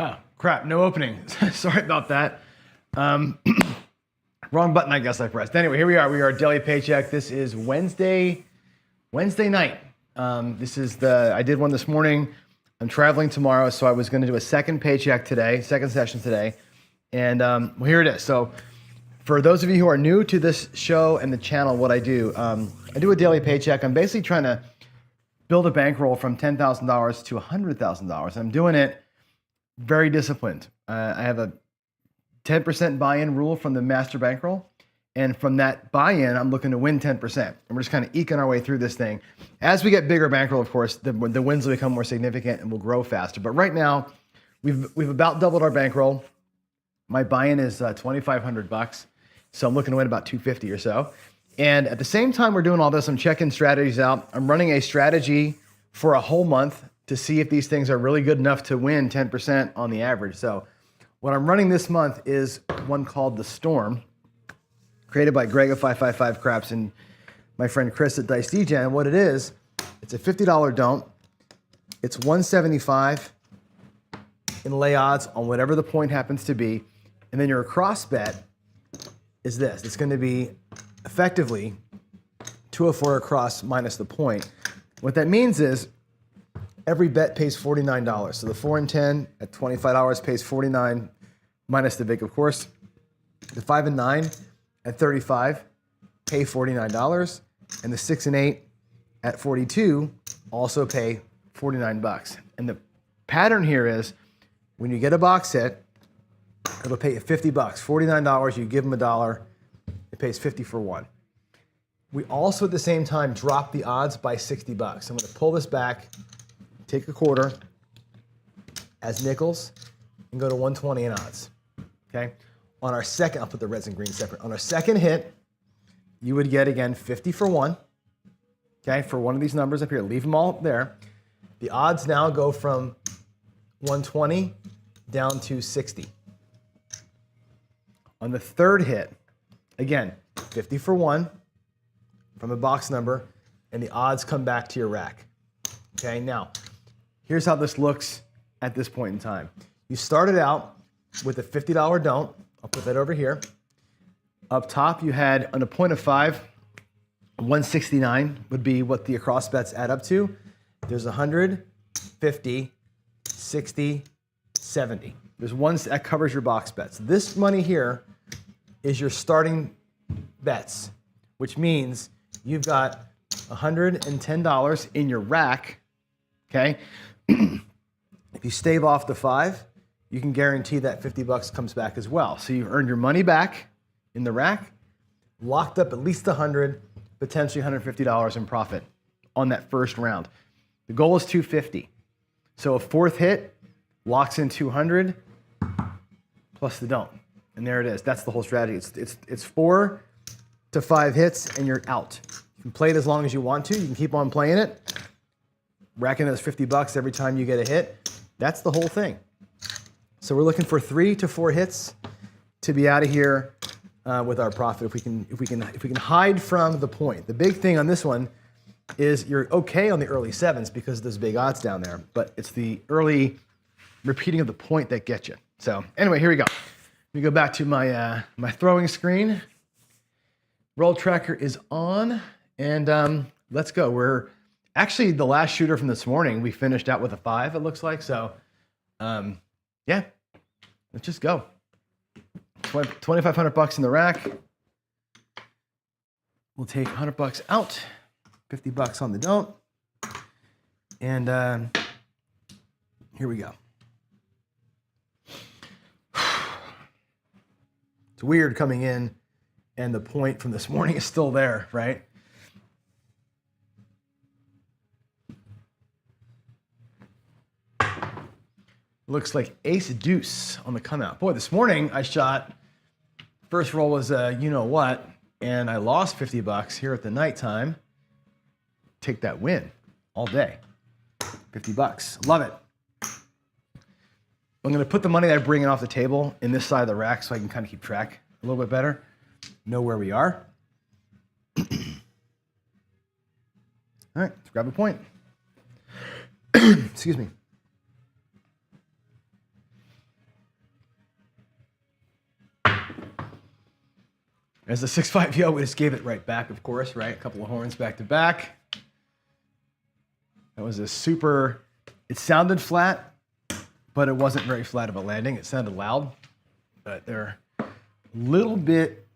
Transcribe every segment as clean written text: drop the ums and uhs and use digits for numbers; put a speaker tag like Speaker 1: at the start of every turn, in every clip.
Speaker 1: Oh, crap, no opening. Sorry about that. Wrong button, I guess I pressed. Anyway, here we are. We are Daily Paycheck. This is Wednesday night. I did one this morning. I'm traveling tomorrow, so I was going to do a second paycheck today, second session today. And well, here it is. So for those of you who are new to this show and the channel, what I do a daily paycheck. I'm basically trying to build a bankroll from $10,000 to $100,000. I'm doing it very disciplined. I have a 10% buy-in rule from the master bankroll. And from that buy-in, I'm looking to win 10%. And we're just kind of eking our way through this thing. As we get bigger bankroll, of course, the wins will become more significant and will grow faster. But right now, we've about doubled our bankroll. My buy-in is $2,500. So I'm looking to win about $250 or so. And at the same time we're doing all this, I'm checking strategies out. I'm running a strategy for a whole month to see if these things are really good enough to win 10% on the average. So what I'm running this month is one called The Storm, created by Greg of 555 Craps and my friend Chris at Dice Degeny. And what it is, it's a $50 don't. It's $175 in lay odds on whatever the point happens to be. And then your cross bet is this. It's going to be effectively 204 across minus the point. What that means is every bet pays $49. So the 4 and 10 at $25 pays $49 minus the vig, of course. The 5 and 9 at $35 pay $49. And the 6 and 8 at $42 also pay $49. And the pattern here is when you get a box hit, it'll pay you $50. $49, you give them $1, it pays $50 for one. We also at the same time drop the odds by $60. I'm going to pull this back, take a quarter as nickels, and go to 120 in odds. Okay? On our second, I'll put the reds and greens separate. On our second hit, you would get again 50 for one. Okay, for one of these numbers up here, leave them all there. The odds now go from 120 down to 60. On the third hit, again, 50 for one from a box number, and the odds come back to your rack. Okay, now, here's how this looks at this point in time. You started out with a $50 don't. I'll put that over here. Up top, you had on a point of 5, 169 would be what the across bets add up to. There's 100, 50, 60, 70. There's one that covers your box bets. This money here is your starting bets, which means you've got $110 in your rack, okay? If you stave off the 5, you can guarantee that $50 comes back as well. So you've earned your money back in the rack, locked up at least $100, potentially $150 in profit on that first round. The goal is $250. So a fourth hit locks in $200 plus the don't. And there it is. That's the whole strategy. It's 4 to 5 hits and you're out. You can play it as long as you want to. You can keep on playing it, racking those $50 every time you get a hit. That's the whole thing. So we're looking for 3 to 4 hits to be out of here with our profit. If we can hide from the point. The big thing on this one is you're okay on the early 7s because there's big odds down there, but it's the early repeating of the point that gets you. So anyway, here we go. Let me go back to my my throwing screen. Roll tracker is on, and let's go. We're actually the last shooter from this morning. We finished out with a 5, it looks like. So yeah, let's just go. $2,500 in the rack. We'll take $100 out, $50 on the don't, and here we go. It's weird coming in and the point from this morning is still there, right? Looks like ace deuce on the come out. Boy, this morning I shot, first roll was you know what, and I lost $50 here at the nighttime. Take that win all day. $50, love it. I'm gonna put the money that I bring in off the table in this side of the rack so I can kind of keep track a little bit better, know where we are. All right, let's grab a point. Excuse me. As the 6-5 yo, we just gave it right back, of course, right? A couple of horns back to back. That was a super, it sounded flat, but it wasn't very flat of a landing. It sounded loud, but they're a little bit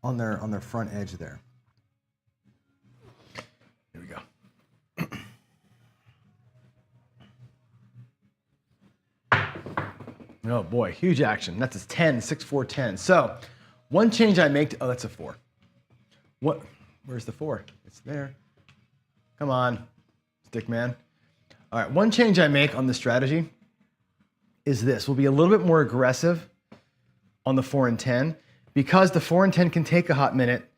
Speaker 1: on their front edge there. Here we go. Oh boy, huge action. That's a 10, 6, 4, 10. So one change I make, oh, that's a 4. What? Where's the 4? It's there. Come on, stick man. All right, one change I make on the strategy is this. We'll be a little bit more aggressive on the 4 and 10 because the 4 and 10 can take a hot minute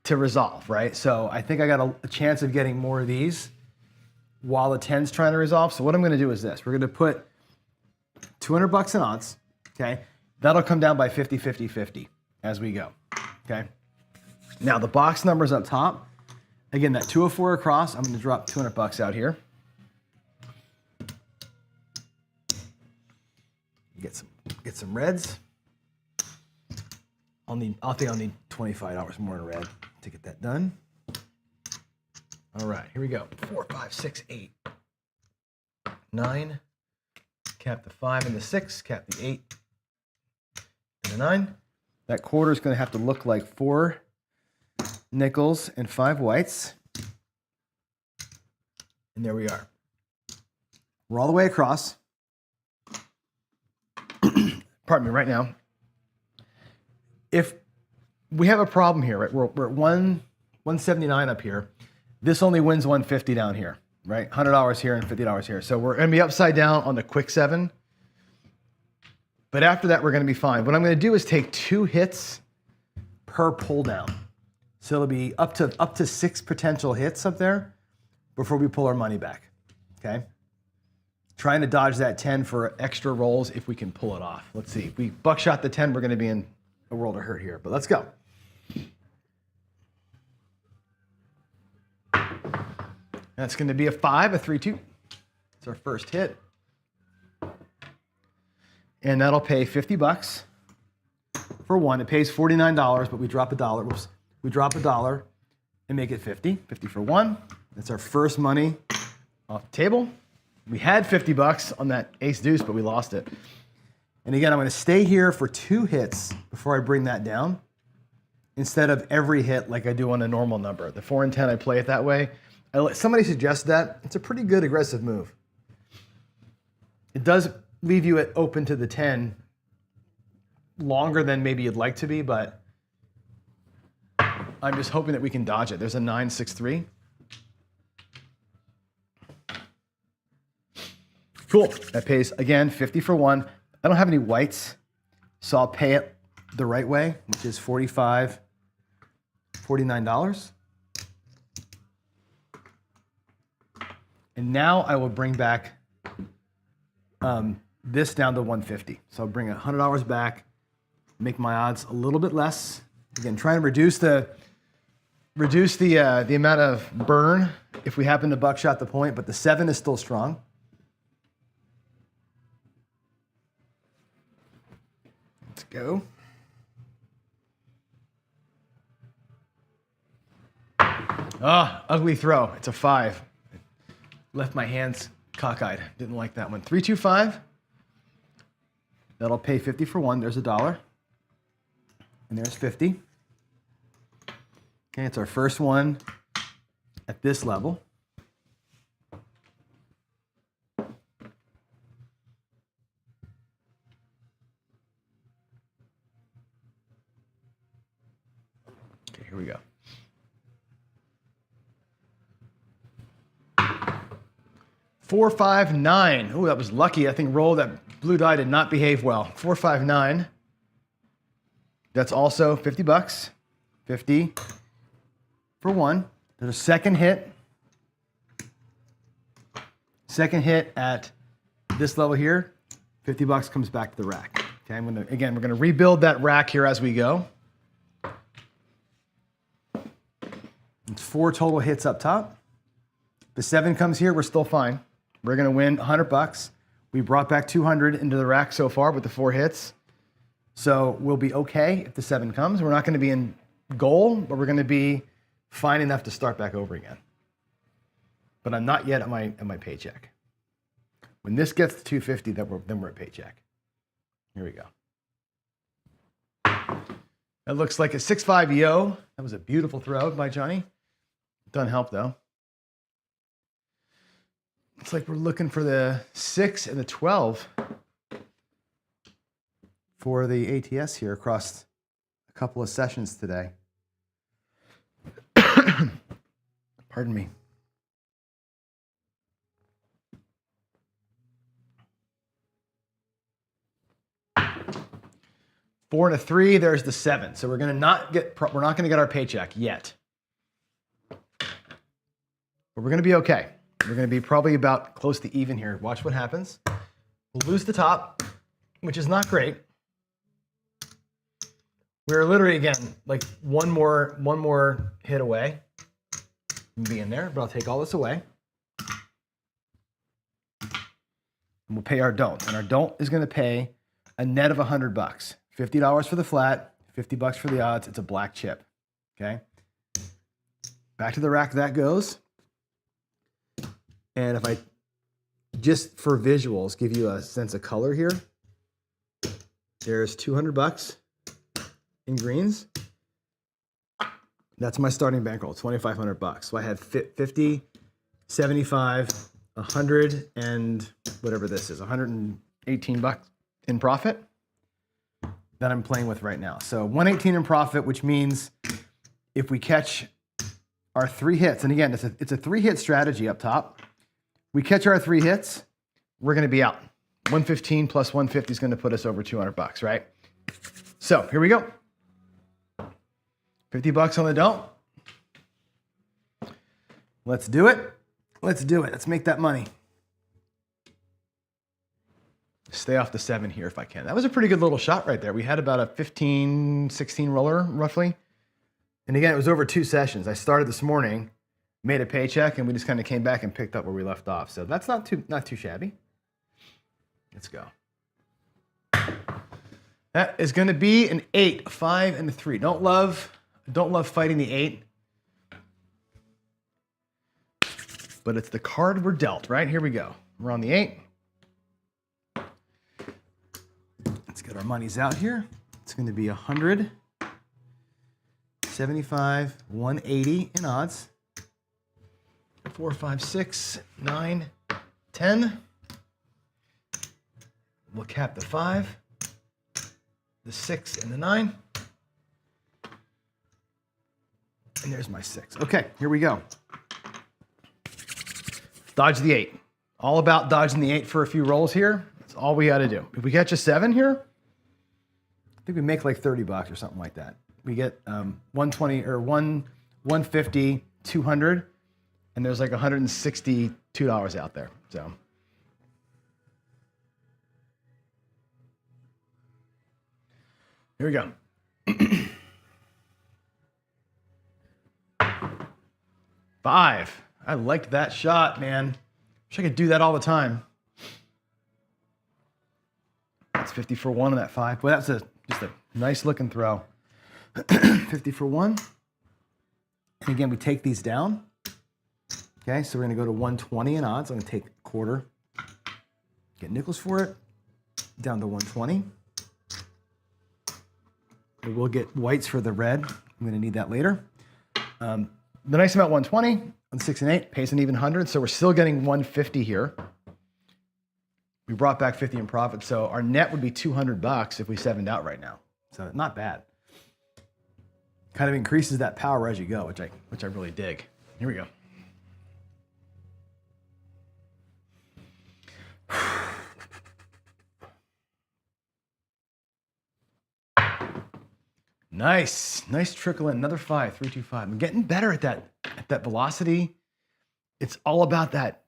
Speaker 1: to resolve, right? So I think I got a chance of getting more of these while the 10's trying to resolve. So what I'm gonna do is this. We're gonna put $200 in odds, okay? That'll come down by 50, 50, 50 as we go, okay? Now the box numbers up top, again, that 204 across, I'm gonna drop $200 out here. Get some reds. I think I'll need $25 more in red to get that done. All right, here we go. 4, 5, 6, 8, 9. Cap the 5 and the 6, cap the 8 and the 9. That quarter is going to have to look like 4 nickels and 5 whites. And there we are. We're all the way across. Pardon me, right now. If we have a problem here, right? We're at 179 up here. This only wins 150 down here, right? $100 here and $50 here. So we're going to be upside down on the quick 7. But after that, we're going to be fine. What I'm going to do is take 2 hits per pull down. So it'll be up to 6 potential hits up there before we pull our money back, okay? Trying to dodge that 10 for extra rolls if we can pull it off. Let's see. If we buckshot the 10, we're going to be in a world of hurt here. But let's go. That's going to be a 5, a 3, 2. It's our first hit. And that'll pay $50 for 1. It pays $49, but we drop $1. Whoops. We drop $1 and make it 50. 50 for 1. That's our first money off the table. We had $50 on that ace deuce, but we lost it. And again, I'm going to stay here for 2 hits before I bring that down instead of every hit like I do on a normal number. The 4 and 10, I play it that way. Somebody suggested that. It's a pretty good aggressive move. It does leave you open to the 10 longer than maybe you'd like to be, but I'm just hoping that we can dodge it. There's a 9, 6, 3. Cool. That pays, again, 50 for 1. I don't have any whites, so I'll pay it the right way, which is $49. And now I will bring back this down to 150. So I'll bring $100 back, make my odds a little bit less. Again, trying to reduce the amount of burn if we happen to buckshot the point, but the 7 is still strong. Let's go. Ah, ugly throw. It's a 5. Left my hands cockeyed. Didn't like that one. 3, 2, 5. That'll pay 50 for 1. There's $1. And there's 50. Okay, it's our first one at this level. Okay, here we go. Four, 5, 9. Oh, that was lucky. I think roll that blue die did not behave well. 4, 5, 9. That's also $50. 50 for 1. There's a second hit. Second hit at this level here. $50 comes back to the rack. Okay, we're gonna rebuild that rack here as we go. It's 4 total hits up top. The 7 comes here, we're still fine. We're gonna win $100. We brought back 200 into the rack so far with the 4 hits. So we'll be okay if the 7 comes. We're not going to be in goal, but we're going to be fine enough to start back over again. But I'm not yet at my paycheck. When this gets to 250, then we're at paycheck. Here we go. That looks like a 6-5 yo. That was a beautiful throw by Johnny. Doesn't help though. It's like we're looking for the 6 and the 12 for the ATS here across a couple of sessions today. Pardon me. Four and a 3, there's the 7. So we're not gonna get our paycheck yet. But we're gonna be okay. We're gonna be probably about close to even here. Watch what happens. We'll lose the top, which is not great. We're literally, again, like one more hit away from being there, but I'll take all this away. And we'll pay our don't. And our don't is gonna pay a net of $100. $50 for the flat, $50 for the odds. It's a black chip, okay? Back to the rack that goes. And if I, just for visuals, give you a sense of color here, there's $200 in greens. That's my starting bankroll, $2,500. So I had 50, 75, 100, and whatever this is, $118 in profit that I'm playing with right now. So 118 in profit, which means if we catch our 3 hits, and again, it's a 3-hit strategy up top. We catch our 3 hits, we're gonna be out. 115 plus 150 is gonna put us over $200, right? So here we go. $50 on the don't. Let's do it. Let's do it. Let's make that money. Stay off the 7 here if I can. That was a pretty good little shot right there. We had about a 15, 16 roller roughly. And again, it was over 2 sessions. I started this morning, made a paycheck, and we just kind of came back and picked up where we left off. So that's not too shabby. Let's go. That is going to be an 8, 5, and a 3. Don't love fighting the 8. But it's the card we're dealt, right? Here we go. We're on the 8. Let's get our monies out here. It's going to be 100, 75, 180 in odds. 4, 5, 6, 9, 10. We'll cap the 5, the 6, and the 9. And there's my 6. Okay, here we go. Dodge the 8. All about dodging the 8 for a few rolls here. That's all we got to do. If we catch a 7 here, I think we make like $30 or something like that. We get 120 or 150, 200, and there's like $162 out there. So here we go. 5. I liked that shot, man. Wish I could do that all the time. That's 50 for 1 on that 5. Boy, that's just a nice looking throw. 50 for 1. And again, we take these down. Okay, so we're gonna go to 120 in odds. I'm gonna take a quarter, get nickels for it, down to 120. We will get whites for the red. I'm gonna need that later. The nice about 120 on 6 and 8 pays an even 100, so we're still getting 150 here. We brought back 50 in profit, so our net would be $200 if we 7'd out right now. So not bad. Kind of increases that power as you go, which I really dig. Here we go. Nice trickle in, another 5, 3, 2, 5. I'm getting better at that velocity. It's all about that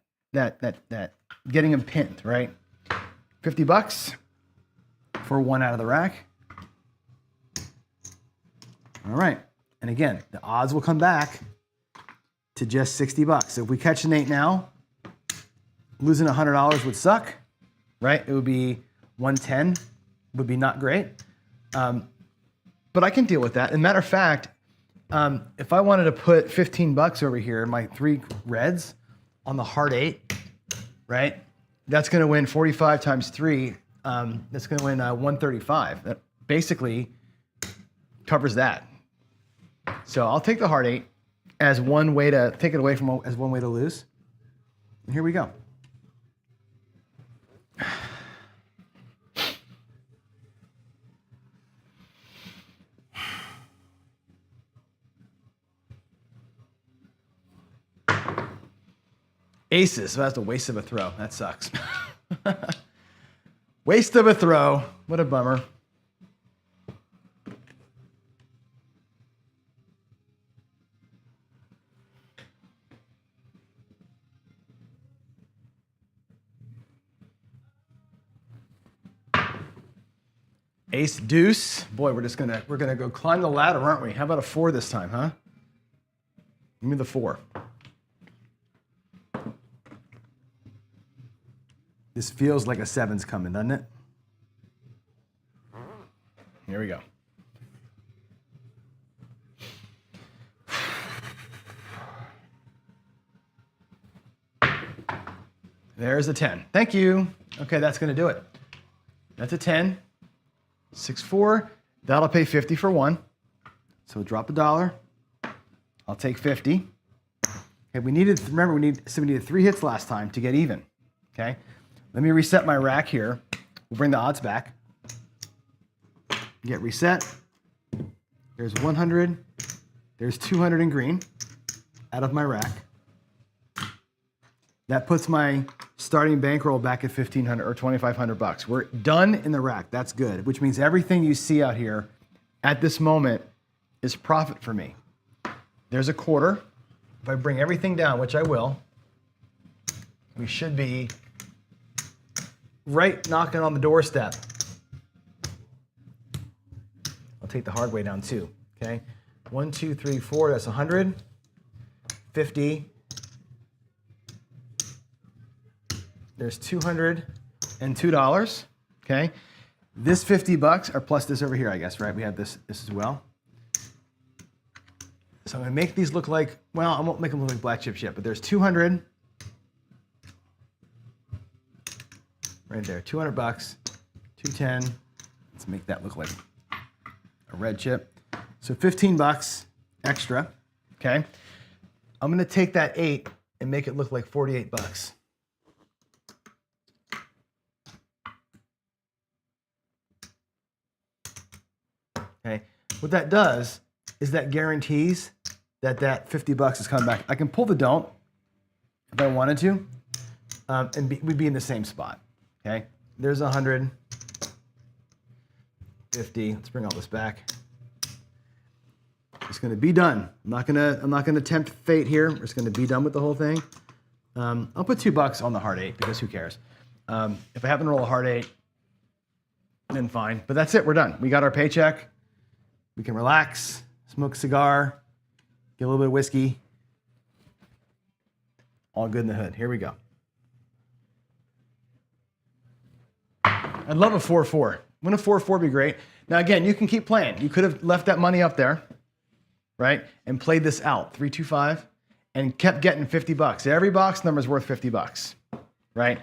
Speaker 1: getting them pinned, right? $50 for 1 out of the rack. All right, and again, the odds will come back to just $60. So if we catch an 8 now, losing $100 would suck, right? It would be 110, would be not great. But I can deal with that. And matter of fact, if I wanted to put 15 bucks over here, my 3 reds on the hard 8, right? That's going to win 45 times 3. That's going to win 135. That basically covers that. So I'll take the hard 8 as one way to take it away from as one way to lose. And here we go. Aces, so that's a waste of a throw. That sucks. Waste of a throw. What a bummer. Ace deuce. Boy, we're gonna go climb the ladder, aren't we? How about a 4 this time, huh? Give me the 4. This feels like a 7's coming, doesn't it? Here we go. There's a 10. Thank you. Okay, that's going to do it. That's a 10. 6-4. That'll pay 50 for 1. So we'll drop $1. I'll take 50. Okay, we needed 3 hits last time to get even. Okay. Let me reset my rack here. We'll bring the odds back. Get reset. There's 100. There's 200 in green out of my rack. That puts my starting bankroll back at 1,500 or 2,500 bucks. We're done in the rack. That's good, which means everything you see out here at this moment is profit for me. There's a quarter. If I bring everything down, which I will, we should be right knocking on the doorstep. I'll take the hard way down too, okay? 1, 2, 3, 4, that's 100, 50. There's $202, okay? This 50 bucks, or plus this over here, I guess, right? We have this as well. So I'm gonna make these look like, well, I won't make them look like black chips yet, but there's 200. Right there, 200 bucks, 210. Let's make that look like a red chip. So 15 bucks extra, okay? I'm gonna take that 8 and make it look like 48 bucks. Okay, what that does is that guarantees that that 50 bucks is coming back. I can pull the don't if I wanted to, and we'd be in the same spot. Okay, there's 100, 50. Let's bring all this back. It's going to be done. I'm not gonna tempt fate here. We're just going to be done with the whole thing. I'll put $2 on the hard 8 because who cares? If I happen to roll a hard 8, then fine. But that's it. We're done. We got our paycheck. We can relax, smoke a cigar, get a little bit of whiskey. All good in the hood. Here we go. I'd love a 4-4. Wouldn't a 4-4 be great? Now again, you can keep playing. You could have left that money up there, right? And played this out, 3-2-5, and kept getting 50 bucks. Every box number is worth 50 bucks, right?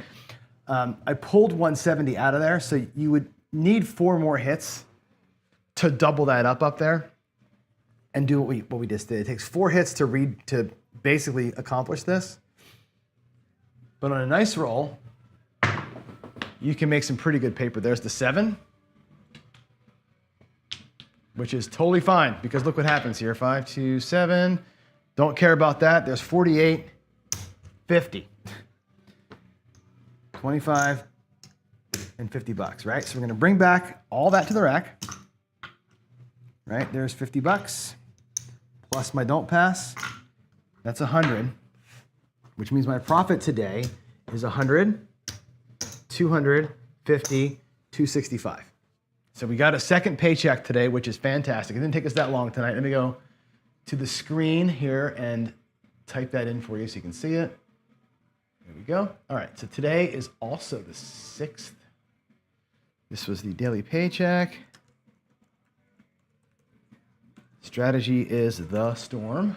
Speaker 1: I pulled 170 out of there, so you would need 4 more hits to double that up there and do what we just did. It takes 4 hits to basically accomplish this. But on a nice roll, you can make some pretty good paper. There's the 7, which is totally fine because look what happens here. 5, 2, 7. Don't care about that. There's 48, 50, 25, and 50 bucks, right? So we're gonna bring back all that to the rack, right? There's 50 bucks plus my don't pass. That's 100, which means my profit today is 100, 250, 265. So we got a second paycheck today, which is fantastic. It didn't take us that long tonight. Let me go to the screen here and type that in for you so you can see it. There we go. All right, so today is also the 6th. This was the daily paycheck. Strategy is the storm.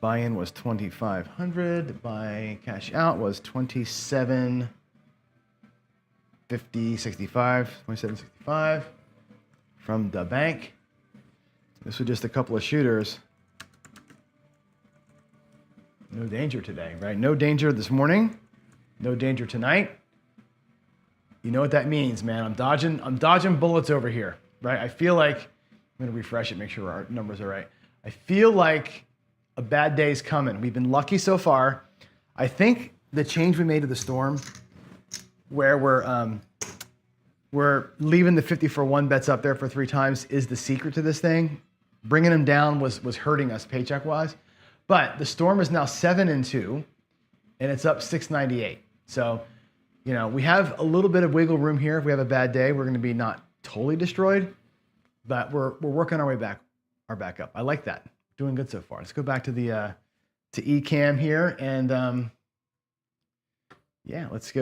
Speaker 1: Buy-in was 2,500. Buy cash out was 27.65 from the bank. This was just a couple of shooters. No danger today, right? No danger this morning. No danger tonight. You know what that means, man. I'm dodging bullets over here, right? I feel like, I'm gonna refresh it, make sure our numbers are right. I feel like a bad day's coming. We've been lucky so far. I think the change we made to the storm, where we're leaving the 50 for 1 bets up there for 3 times, is the secret to this thing. Bringing them down was hurting us paycheck wise. But the storm is now 7-2, and it's up 698. So, you know, we have a little bit of wiggle room here. If we have a bad day, we're going to be not totally destroyed, but we're working our way back up. I like that. Doing good so far. Let's go back to the to eCam here, and yeah, let's go